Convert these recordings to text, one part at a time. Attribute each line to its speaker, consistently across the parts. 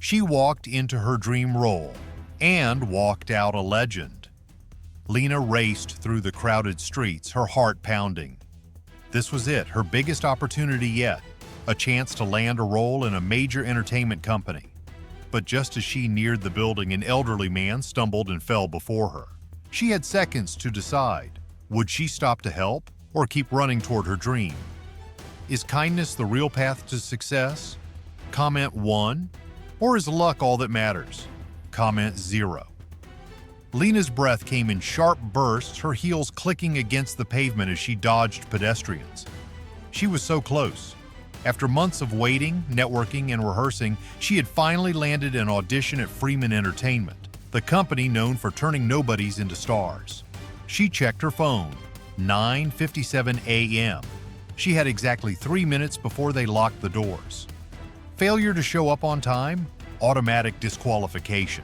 Speaker 1: She walked into her dream role and walked out a legend. Lena raced through the crowded streets, her heart pounding. This was it, her biggest opportunity yet, a chance to land a role in a major entertainment company. But just as she neared the building, an elderly man stumbled and fell before her. She had seconds to decide. Would she stop to help or keep running toward her dream? Is kindness the real path to success? Comment 1. Or is luck all that matters? Comment 0. Lena's breath came in sharp bursts, her heels clicking against the pavement as she dodged pedestrians. She was so close. After months of waiting, networking, and rehearsing, she had finally landed an audition at Freeman Entertainment, the company known for turning nobodies into stars. She checked her phone. 9:57 a.m. She had exactly 3 minutes before they locked the doors. Failure to show up on time? Automatic disqualification.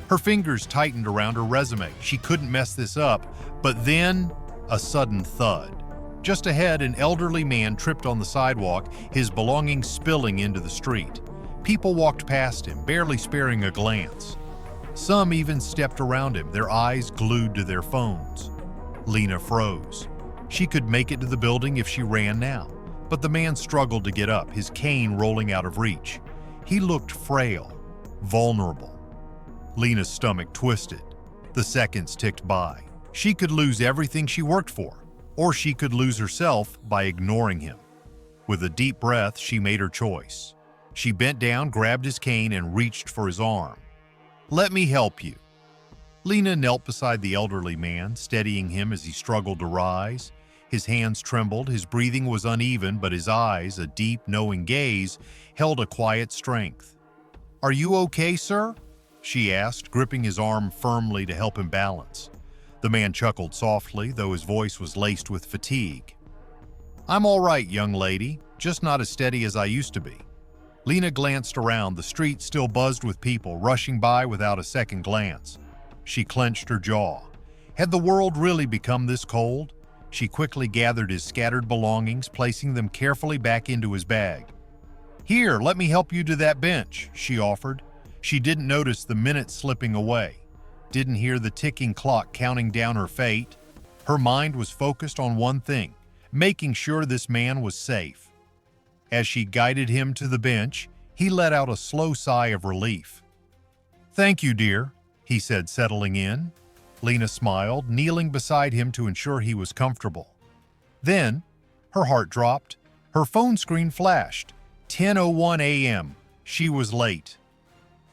Speaker 1: Her fingers tightened around her resume. She couldn't mess this up, but then a sudden thud. Just ahead, an elderly man tripped on the sidewalk, his belongings spilling into the street. People walked past him, barely sparing a glance. Some even stepped around him, their eyes glued to their phones. Lena froze. She could make it to the building if she ran now, but the man struggled to get up, his cane rolling out of reach. He looked frail, vulnerable. Lena's stomach twisted. The seconds ticked by. She could lose everything she worked for, or she could lose herself by ignoring him. With a deep breath, she made her choice. She bent down, grabbed his cane, and reached for his arm. "Let me help you." Lena knelt beside the elderly man, steadying him as he struggled to rise. His hands trembled, his breathing was uneven, but his eyes, a deep, knowing gaze, held a quiet strength. "Are you okay, sir?" she asked, gripping his arm firmly to help him balance. The man chuckled softly, though his voice was laced with fatigue. "I'm all right, young lady, just not as steady as I used to be." Lena glanced around. The street still buzzed with people, rushing by without a second glance. She clenched her jaw. Had the world really become this cold? She quickly gathered his scattered belongings, placing them carefully back into his bag. "Here, let me help you to that bench," she offered. She didn't notice the minutes slipping away, didn't hear the ticking clock counting down her fate. Her mind was focused on one thing, making sure this man was safe. As she guided him to the bench, he let out a slow sigh of relief. "Thank you, dear," he said, settling in. Lena smiled, kneeling beside him to ensure he was comfortable. Then, her heart dropped. Her phone screen flashed. 10:01 a.m. She was late.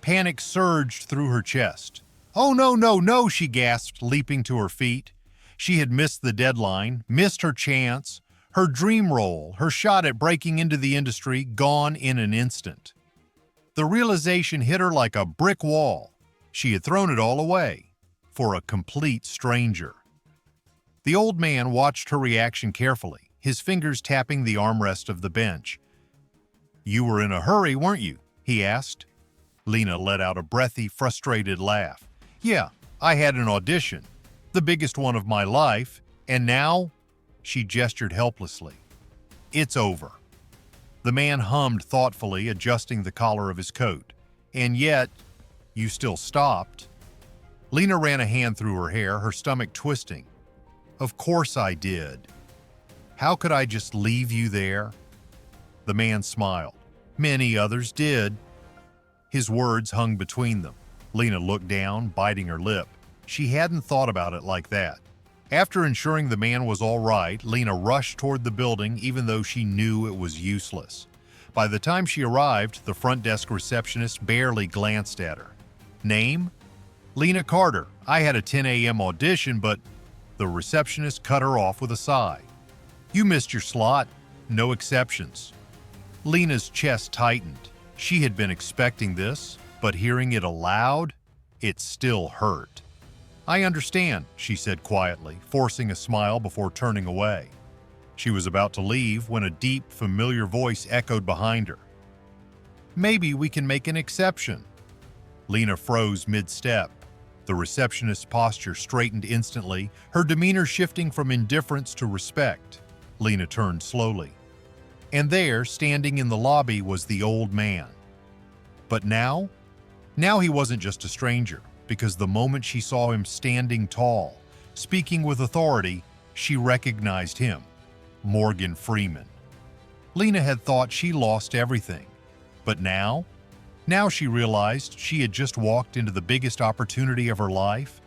Speaker 1: Panic surged through her chest. "Oh, no," she gasped, leaping to her feet. She had missed the deadline, missed her chance, her dream role, her shot at breaking into the industry, gone in an instant. The realization hit her like a brick wall. She had thrown it all away for a complete stranger. The old man watched her reaction carefully, his fingers tapping the armrest of the bench. "You were in a hurry, weren't you?" he asked. Lena let out a breathy, frustrated laugh. "Yeah, I had an audition, the biggest one of my life, and now," she gestured helplessly, "it's over." The man hummed thoughtfully, adjusting the collar of his coat. "And yet, you still stopped." Lena ran a hand through her hair, her stomach twisting. "Of course I did. How could I just leave you there?" The man smiled. "Many others did." His words hung between them. Lena looked down, biting her lip. She hadn't thought about it like that. After ensuring the man was all right, Lena rushed toward the building even though she knew it was useless. By the time she arrived, the front desk receptionist barely glanced at her. "Name?" "Lena Carter. I had a 10 a.m. audition, but..." The receptionist cut her off with a sigh. "You missed your slot. No exceptions." Lena's chest tightened. She had been expecting this, but hearing it aloud, it still hurt. "I understand," she said quietly, forcing a smile before turning away. She was about to leave when a deep, familiar voice echoed behind her. "Maybe we can make an exception." Lena froze mid-step. The receptionist's posture straightened instantly, her demeanor shifting from indifference to respect. Lena turned slowly. And there, standing in the lobby, was the old man. But now, Now he wasn't just a stranger, because the moment she saw him standing tall, speaking with authority, she recognized him, Morgan Freeman. Lena had thought she lost everything, but now she realized she had just walked into the biggest opportunity of her life.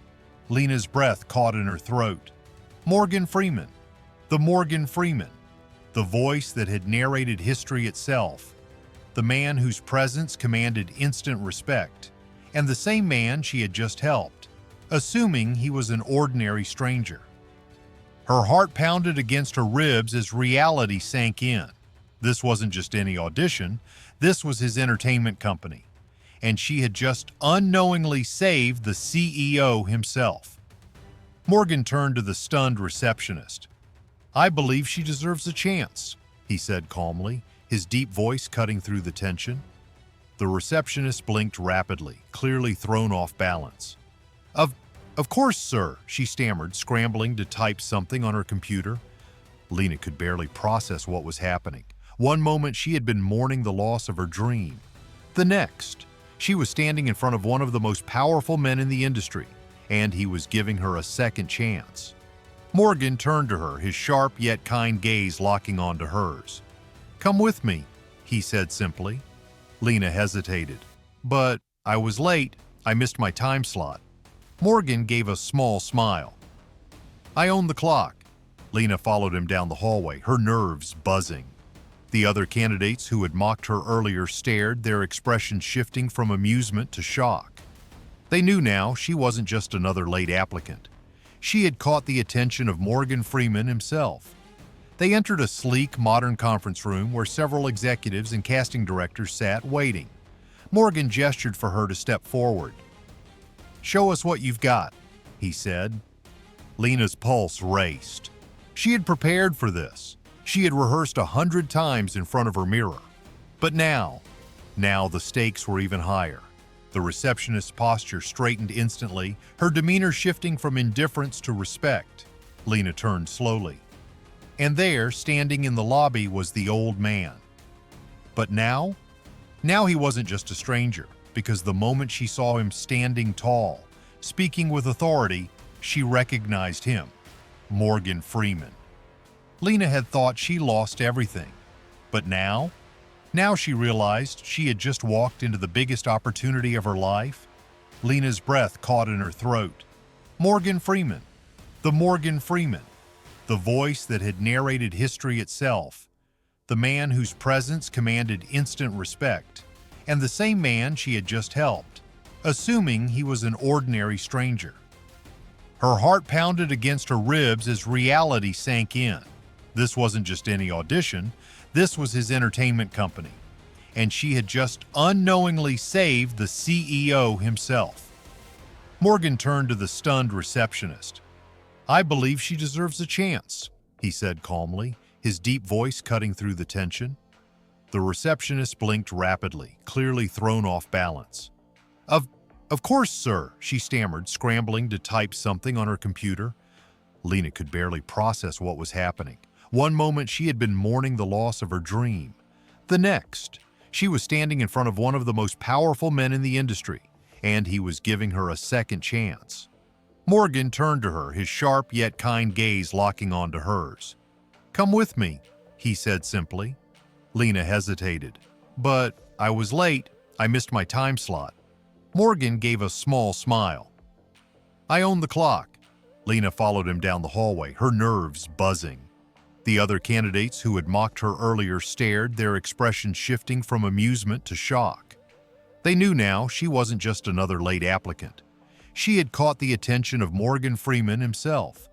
Speaker 1: Lena's breath caught in her throat. Morgan Freeman. The Morgan Freeman. The voice that had narrated history itself. The man whose presence commanded instant respect. And the same man she had just helped, assuming he was an ordinary stranger. Her heart pounded against her ribs as reality sank in. This wasn't just any audition, this was his entertainment company. And she had just unknowingly saved the CEO himself. Morgan turned to the stunned receptionist. "I believe she deserves a chance," he said calmly, his deep voice cutting through the tension. The receptionist blinked rapidly, clearly thrown off balance. Of course, sir," she stammered, scrambling to type something on her computer. Lena could barely process what was happening. One moment she had been mourning the loss of her dream. The next, she was standing in front of one of the most powerful men in the industry, and he was giving her a second chance. Morgan turned to her, his sharp yet kind gaze locking onto hers. "Come with me," he said simply. Lena hesitated. "But I was late. I missed my time slot." Morgan gave a small smile. "I own the clock." Lena followed him down the hallway, her nerves buzzing. The other candidates who had mocked her earlier stared, their expressions shifting from amusement to shock. They knew now she wasn't just another late applicant. She had caught the attention of Morgan Freeman himself. They entered a sleek, modern conference room where several executives and casting directors sat waiting. Morgan gestured for her to step forward. "Show us what you've got," he said. Lena's pulse raced. She had prepared for this. She had rehearsed 100 times in front of her mirror. But now the stakes were even higher. The receptionist's posture straightened instantly, her demeanor shifting from indifference to respect. Lena turned slowly. And there, standing in the lobby, was the old man. But now he wasn't just a stranger, because the moment she saw him standing tall, speaking with authority, she recognized him, Morgan Freeman. Lena had thought she lost everything, but now she realized she had just walked into the biggest opportunity of her life. Lena's breath caught in her throat. Morgan Freeman. The Morgan Freeman. The voice that had narrated history itself. The man whose presence commanded instant respect. And the same man she had just helped, assuming he was an ordinary stranger. Her heart pounded against her ribs as reality sank in. This wasn't just any audition, this was his entertainment company. And she had just unknowingly saved the CEO himself. Morgan turned to the stunned receptionist. "I believe she deserves a chance," he said calmly, his deep voice cutting through the tension. The receptionist blinked rapidly, clearly thrown off balance. Of course, sir," she stammered, scrambling to type something on her computer. Lena could barely process what was happening. One moment she had been mourning the loss of her dream. The next, she was standing in front of one of the most powerful men in the industry, and he was giving her a second chance. Morgan turned to her, his sharp yet kind gaze locking onto hers. "Come with me," he said simply. Lena hesitated. "But I was late. I missed my time slot." Morgan gave a small smile. "I own the clock." Lena followed him down the hallway, her nerves buzzing. The other candidates who had mocked her earlier stared, their expressions shifting from amusement to shock. They knew now she wasn't just another late applicant. She had caught the attention of Morgan Freeman himself.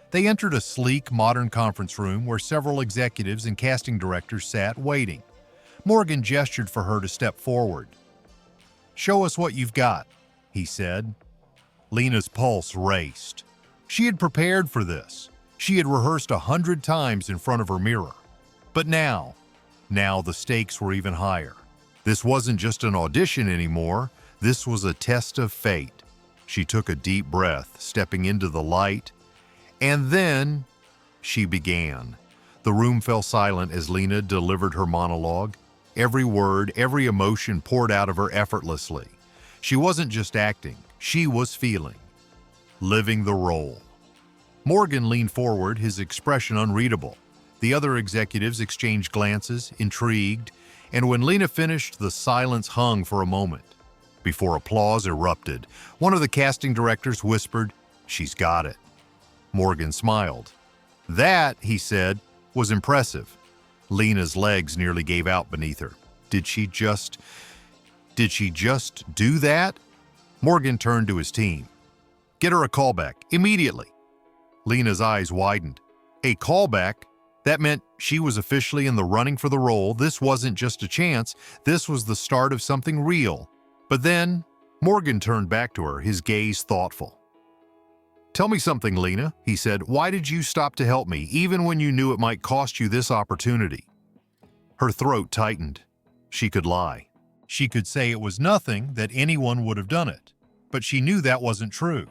Speaker 1: They entered a sleek, modern conference room where several executives and casting directors sat waiting. Morgan gestured for her to step forward. "Show us what you've got," he said. Lena's pulse raced. She had prepared for this. She had rehearsed 100 times in front of her mirror. But now the stakes were even higher. This wasn't just an audition anymore. This was a test of fate. She took a deep breath, stepping into the light, and then she began. The room fell silent as Lena delivered her monologue. Every word, every emotion poured out of her effortlessly. She wasn't just acting, she was feeling, living the role. Morgan leaned forward, his expression unreadable. The other executives exchanged glances, intrigued, and when Lena finished, the silence hung for a moment. Before applause erupted, one of the casting directors whispered, "She's got it." Morgan smiled. "That," he said, "was impressive." Lena's legs nearly gave out beneath her. Did she just do that? Morgan turned to his team. "Get her a callback, immediately." Lena's eyes widened. A callback? That meant she was officially in the running for the role. This wasn't just a chance, this was the start of something real. But then, Morgan turned back to her, his gaze thoughtful. "Tell me something, Lena," he said. "Why did you stop to help me, even when you knew it might cost you this opportunity?" Her throat tightened. She could lie. She could say it was nothing, that anyone would have done it. But she knew that wasn't true.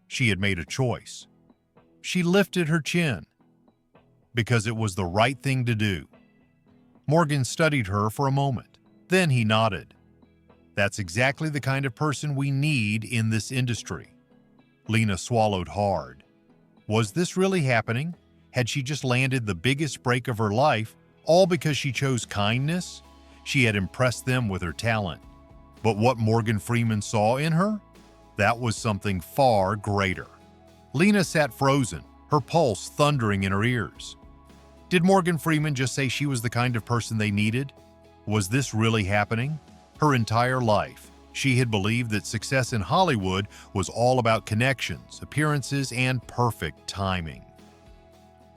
Speaker 1: She had made a choice. She lifted her chin. Because it was the right thing to do. Morgan studied her for a moment. Then he nodded. "That's exactly the kind of person we need in this industry." Lena swallowed hard. Was this really happening? Had she just landed the biggest break of her life, all because she chose kindness? She had impressed them with her talent. But what Morgan Freeman saw in her? That was something far greater. Lena sat frozen, her pulse thundering in her ears. Did Morgan Freeman just say she was the kind of person they needed? Was this really happening? Her entire life, she had believed that success in Hollywood was all about connections, appearances, and perfect timing.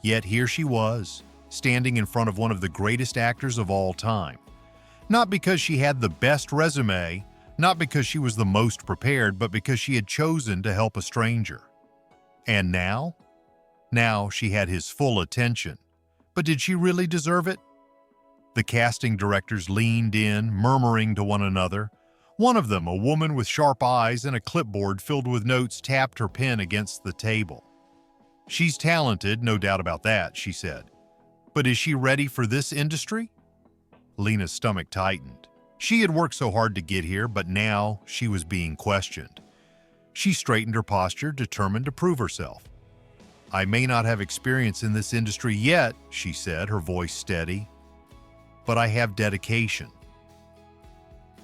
Speaker 1: Yet here she was, standing in front of one of the greatest actors of all time. Not because she had the best resume, not because she was the most prepared, but because she had chosen to help a stranger. And now? Now she had his full attention. But did she really deserve it? The casting directors leaned in, murmuring to one another. One of them, a woman with sharp eyes and a clipboard filled with notes, tapped her pen against the table. "She's talented, no doubt about that," she said. "But is she ready for this industry?" Lena's stomach tightened. She had worked so hard to get here, but now she was being questioned. She straightened her posture, determined to prove herself. "I may not have experience in this industry yet," she said, her voice steady, "but I have dedication.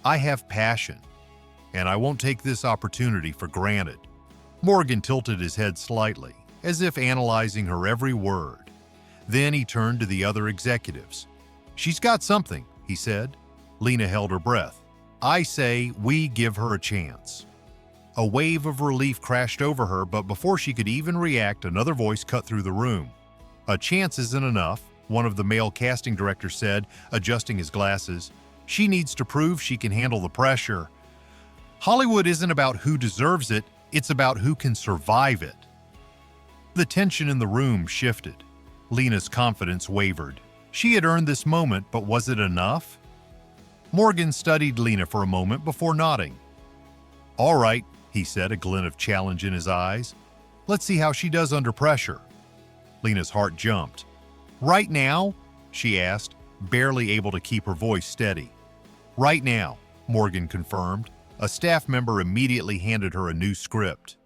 Speaker 1: I have passion, and I won't take this opportunity for granted." Morgan tilted his head slightly, as if analyzing her every word. Then he turned to the other executives. "She's got something," he said. Lena held her breath. "I say we give her a chance." A wave of relief crashed over her, but before she could even react, another voice cut through the room. "A chance isn't enough," one of the male casting directors said, adjusting his glasses. "She needs to prove she can handle the pressure. Hollywood isn't about who deserves it, it's about who can survive it." The tension in the room shifted. Lena's confidence wavered. She had earned this moment, but was it enough? Morgan studied Lena for a moment before nodding. "All right," he said, a glint of challenge in his eyes. "Let's see how she does under pressure." Lena's heart jumped. "Right now?" she asked, barely able to keep her voice steady. "Right now," Morgan confirmed. A staff member immediately handed her a new script.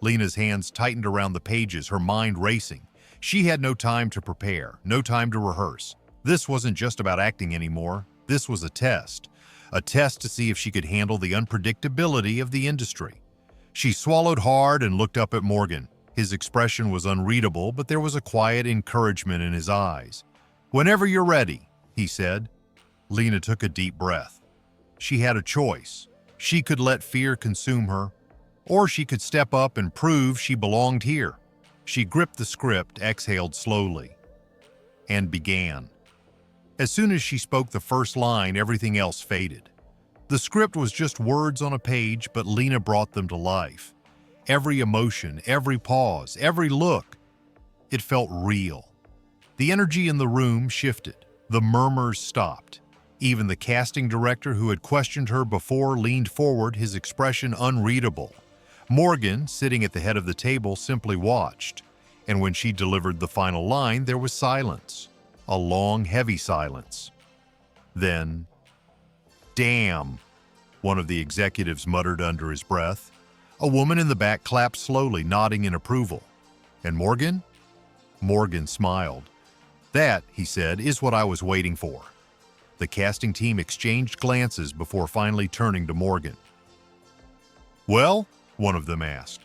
Speaker 1: Lena's hands tightened around the pages, her mind racing. She had no time to prepare, no time to rehearse. This wasn't just about acting anymore. This was a test to see if she could handle the unpredictability of the industry. She swallowed hard and looked up at Morgan. His expression was unreadable, but there was a quiet encouragement in his eyes. "Whenever you're ready," he said. Lena took a deep breath. She had a choice. She could let fear consume her, or she could step up and prove she belonged here. She gripped the script, exhaled slowly, and began. As soon as she spoke the first line, everything else faded. The script was just words on a page, but Lena brought them to life. Every emotion, every pause, every look. It felt real. The energy in the room shifted. The murmurs stopped. Even the casting director who had questioned her before leaned forward, his expression unreadable. Morgan, sitting at the head of the table, simply watched. And when she delivered the final line, there was silence. A long, heavy silence. Then, "Damn," one of the executives muttered under his breath. A woman in the back clapped slowly, nodding in approval. And Morgan? Morgan smiled. That, he said, is what I was waiting for. The casting team exchanged glances before finally turning to Morgan. Well? One of them asked.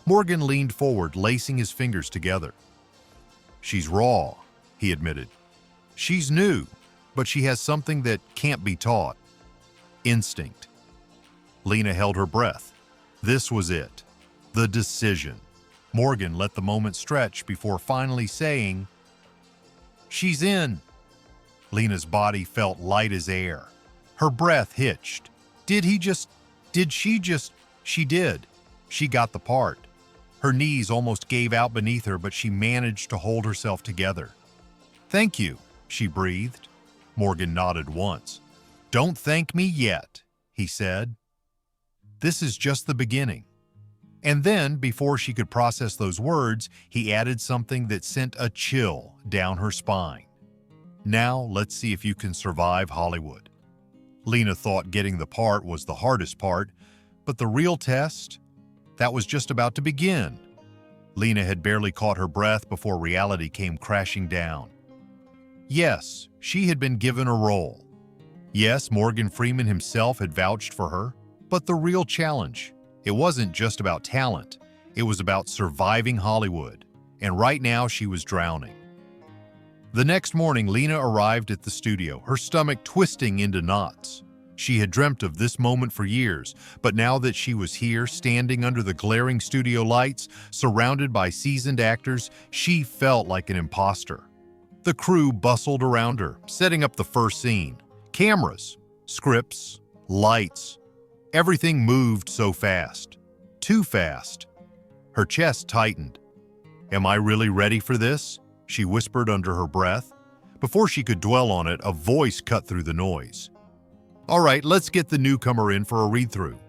Speaker 1: Morgan leaned forward, lacing his fingers together. She's raw, he admitted. She's new, but she has something that can't be taught. Instinct. Lena held her breath. This was it. The decision. Morgan let the moment stretch before finally saying, "She's in." Lena's body felt light as air. Her breath hitched. Did she just? She did. She got the part. Her knees almost gave out beneath her, but she managed to hold herself together. "Thank you," she breathed. Morgan nodded once. "Don't thank me yet," he said. "This is just the beginning." And then, before she could process those words, he added something that sent a chill down her spine. "Now, let's see if you can survive Hollywood." Lena thought getting the part was the hardest part, but the real test, that was just about to begin. Lena had barely caught her breath before reality came crashing down. Yes, she had been given a role. Yes, Morgan Freeman himself had vouched for her, but the real challenge, it wasn't just about talent, it was about surviving Hollywood, and right now she was drowning. The next morning, Lena arrived at the studio, her stomach twisting into knots. She had dreamt of this moment for years, but now that she was here, standing under the glaring studio lights, surrounded by seasoned actors, she felt like an imposter. The crew bustled around her, setting up the first scene. Cameras, scripts, lights. Everything moved so fast. Too fast. Her chest tightened. "Am I really ready for this?" she whispered under her breath. Before she could dwell on it, a voice cut through the noise. "All right, let's get the newcomer in for a read-through."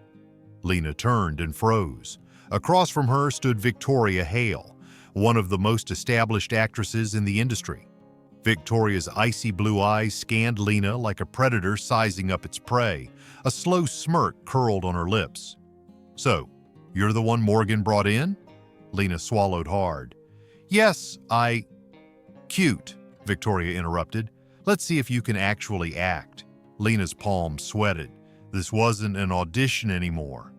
Speaker 1: Lena turned and froze. Across from her stood Victoria Hale, one of the most established actresses in the industry. Victoria's icy blue eyes scanned Lena like a predator sizing up its prey. A slow smirk curled on her lips. "So, you're the one Morgan brought in?" Lena swallowed hard. "Yes, Cute," Victoria interrupted. "Let's see if you can actually act." Lena's palms sweated. This wasn't an audition anymore.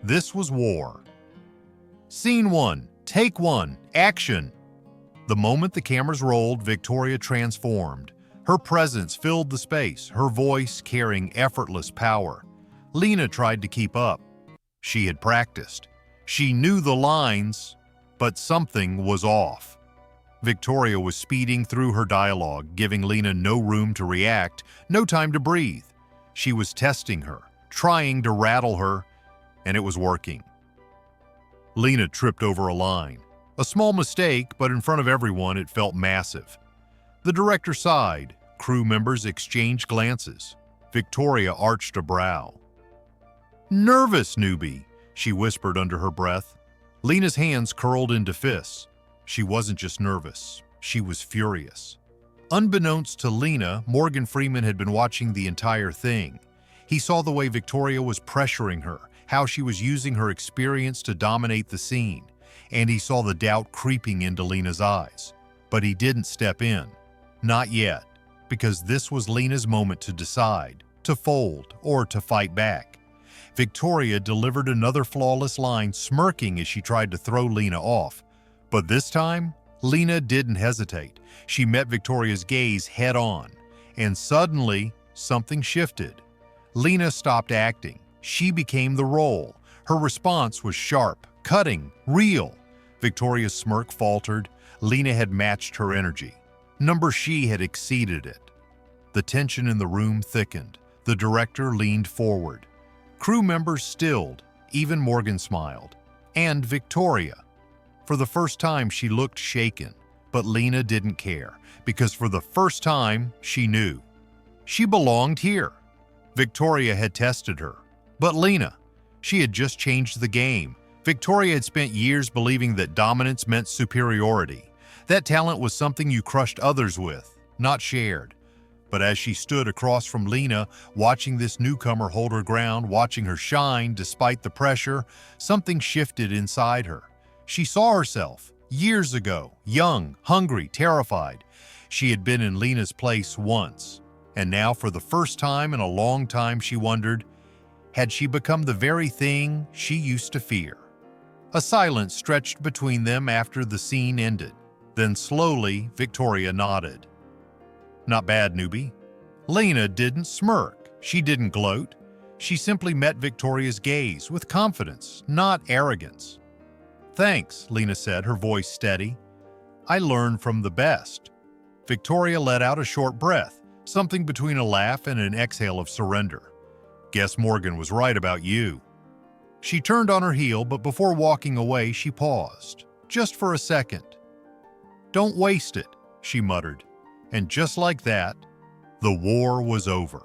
Speaker 1: This was war. Scene 1, take 1, action. The moment the cameras rolled, Victoria transformed. Her presence filled the space, her voice carrying effortless power. Lena tried to keep up. She had practiced. She knew the lines, but something was off. Victoria was speeding through her dialogue, giving Lena no room to react, no time to breathe. She was testing her, trying to rattle her, and it was working. Lena tripped over a line. A small mistake, but in front of everyone it felt massive. The director sighed. Crew members exchanged glances. Victoria arched a brow. "Nervous, newbie," she whispered under her breath. Lena's hands curled into fists. She wasn't just nervous, she was furious. Unbeknownst to Lena, Morgan Freeman had been watching the entire thing. He saw the way Victoria was pressuring her, how she was using her experience to dominate the scene, and he saw the doubt creeping into Lena's eyes. But he didn't step in. Not yet, because this was Lena's moment to decide, to fold, or to fight back. Victoria delivered another flawless line, smirking as she tried to throw Lena off. But this time, Lena didn't hesitate. She met Victoria's gaze head-on, and suddenly, something shifted. Lena stopped acting. She became the role. Her response was sharp, cutting, real. Victoria's smirk faltered. Lena had matched her energy. She had exceeded it. The tension in the room thickened. The director leaned forward. Crew members stilled. Even Morgan smiled. And Victoria. For the first time, she looked shaken, but Lena didn't care, because for the first time, she knew. She belonged here. Victoria had tested her. But Lena, she had just changed the game. Victoria had spent years believing that dominance meant superiority. That talent was something you crushed others with, not shared. But as she stood across from Lena, watching this newcomer hold her ground, watching her shine despite the pressure, something shifted inside her. She saw herself, years ago, young, hungry, terrified. She had been in Lena's place once, and now for the first time in a long time she wondered, had she become the very thing she used to fear? A silence stretched between them after the scene ended. Then slowly, Victoria nodded. Not bad, newbie. Lena didn't smirk. She didn't gloat. She simply met Victoria's gaze with confidence, not arrogance. Thanks, Lena said, her voice steady. I learned from the best. Victoria let out a short breath, something between a laugh and an exhale of surrender. Guess Morgan was right about you. She turned on her heel, but before walking away, she paused, just for a second. Don't waste it, she muttered. And just like that, the war was over.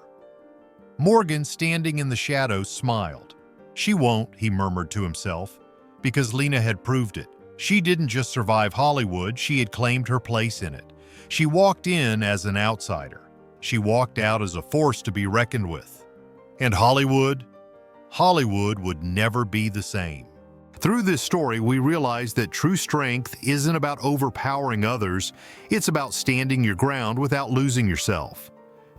Speaker 1: Morgan, standing in the shadows, smiled. She won't, he murmured to himself, because Lena had proved it. She didn't just survive Hollywood, she had claimed her place in it. She walked in as an outsider. She walked out as a force to be reckoned with. And Hollywood would never be the same. Through this story, we realize that true strength isn't about overpowering others, it's about standing your ground without losing yourself.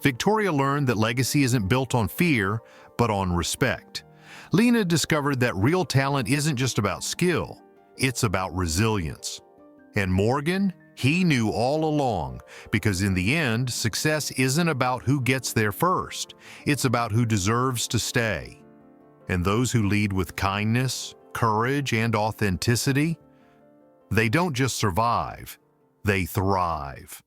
Speaker 1: Victoria learned that legacy isn't built on fear, but on respect. Lena discovered that real talent isn't just about skill, it's about resilience. And Morgan, he knew all along, because in the end, success isn't about who gets there first, it's about who deserves to stay. And those who lead with kindness, courage, and authenticity, they don't just survive, they thrive.